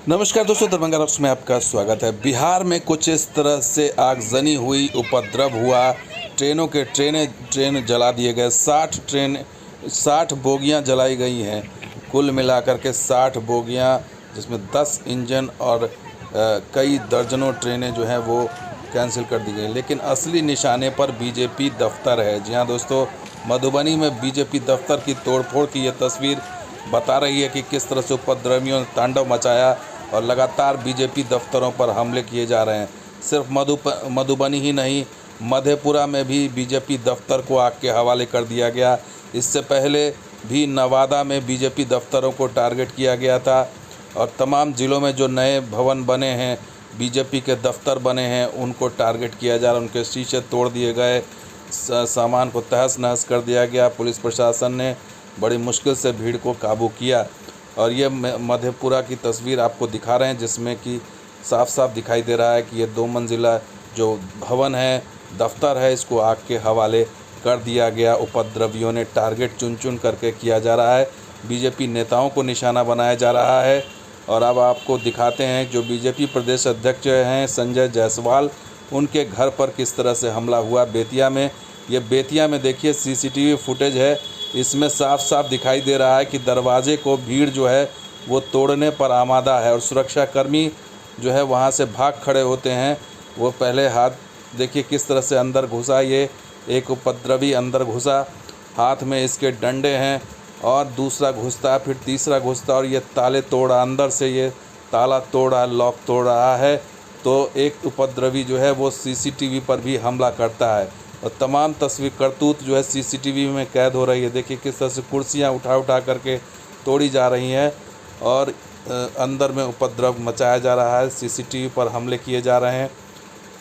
नमस्कार दोस्तों, दरभंगा रॉक्स में आपका स्वागत है। बिहार में कुछ इस तरह से आगजनी हुई, उपद्रव हुआ, ट्रेन जला दिए गए। 60 बोगियां जलाई गई हैं, कुल मिलाकर के 60 बोगियां, जिसमें 10 इंजन और कई दर्जनों ट्रेनें जो हैं वो कैंसिल कर दी गई। लेकिन असली निशाने पर बीजेपी दफ्तर है। जी हाँ दोस्तों, मधुबनी में बीजेपी दफ्तर की तोड़फोड़ की ये तस्वीर बता रही है कि किस तरह से उपद्रवियों ने तांडव मचाया और लगातार बीजेपी दफ्तरों पर हमले किए जा रहे हैं। सिर्फ मधुबनी ही नहीं, मधेपुरा में भी बीजेपी दफ्तर को आग के हवाले कर दिया गया। इससे पहले भी नवादा में बीजेपी दफ्तरों को टारगेट किया गया था और तमाम ज़िलों में जो नए भवन बने हैं, बीजेपी के दफ्तर बने हैं, उनको टारगेट किया जा रहा है। उनके शीशे तोड़ दिए गए, सामान को तहस नहस कर दिया गया। पुलिस प्रशासन ने बड़ी मुश्किल से भीड़ को काबू किया। और ये मधेपुरा की तस्वीर आपको दिखा रहे हैं, जिसमें कि साफ साफ दिखाई दे रहा है कि ये 2 मंजिला जो भवन है, दफ्तर है, इसको आग के हवाले कर दिया गया। उपद्रवियों ने टारगेट चुन चुन करके किया जा रहा है, बीजेपी नेताओं को निशाना बनाया जा रहा है। और अब आपको दिखाते हैं जो बीजेपी प्रदेश अध्यक्ष हैं संजय जायसवाल, उनके घर पर किस तरह से हमला हुआ बेतिया में। ये बेतिया में देखिए सीसीटीवी फुटेज है, इसमें साफ साफ दिखाई दे रहा है कि दरवाजे को भीड़ जो है वो तोड़ने पर आमादा है और सुरक्षाकर्मी जो है वहाँ से भाग खड़े होते हैं। वो पहले हाथ देखिए किस तरह से अंदर घुसा, ये एक उपद्रवी अंदर घुसा, हाथ में इसके डंडे हैं और दूसरा घुसता, फिर तीसरा घुसता और ये ताले तोड़ा, अंदर से ये ताला तोड़ा, लॉक तोड़ रहा है। तो एक उपद्रवी जो है वो सीसीटीवी पर भी हमला करता है और तमाम तस्वीर करतूत जो है सीसीटीवी में कैद हो रही है। देखिए किस तरह से कुर्सियां उठा करके तोड़ी जा रही हैं और अंदर में उपद्रव मचाया जा रहा है, सीसीटीवी पर हमले किए जा रहे हैं।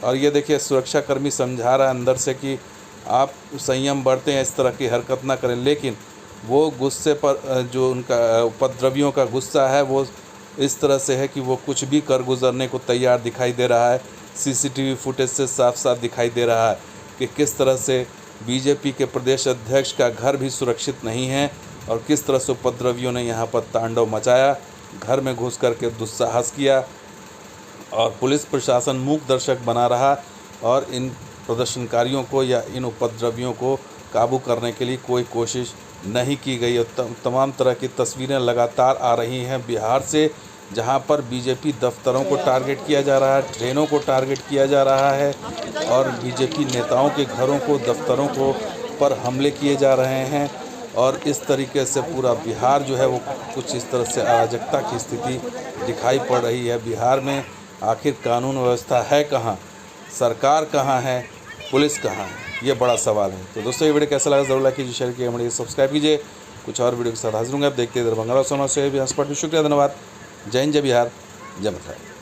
और ये देखिए सुरक्षाकर्मी समझा रहा है अंदर से कि आप संयम बरतें, इस तरह की हरकत ना करें। लेकिन वो गुस्से पर जो उनका उपद्रवियों का गुस्सा है वो इस तरह से है कि वो कुछ भी कर गुजरने को तैयार दिखाई दे रहा है। सीसीटीवी फुटेज से साफ साफ दिखाई दे रहा है कि किस तरह से बीजेपी के प्रदेश अध्यक्ष का घर भी सुरक्षित नहीं है और किस तरह से उपद्रवियों ने यहाँ पर तांडव मचाया, घर में घुस करके दुस्साहस किया और पुलिस प्रशासन मूक दर्शक बना रहा और इन प्रदर्शनकारियों को या इन उपद्रवियों को काबू करने के लिए कोई कोशिश नहीं की गई। और तमाम तरह की तस्वीरें लगातार आ रही हैं बिहार से, जहां पर बीजेपी दफ्तरों को टारगेट किया जा रहा है, ट्रेनों को टारगेट किया जा रहा है और बीजेपी नेताओं के घरों को, दफ्तरों को पर हमले किए जा रहे हैं। और इस तरीके से पूरा बिहार जो है वो कुछ इस तरह से अराजकता की स्थिति दिखाई पड़ रही है। बिहार में आखिर कानून व्यवस्था है कहाँ, सरकार कहाँ है, पुलिस कहाँ है, ये बड़ा सवाल है। तो दोस्तों ये वीडियो कैसा लगा ज़रूर लाइक कीजिए, शेयर कीजिए, हमारे सब्सक्राइब कीजिए। कुछ और वीडियो के साथ हाजिर होंगे। आप देखते हैं दरभंगा रॉक्स से। शुक्रिया, धन्यवाद। जय हिंद, जय बिहार, जय माता दी।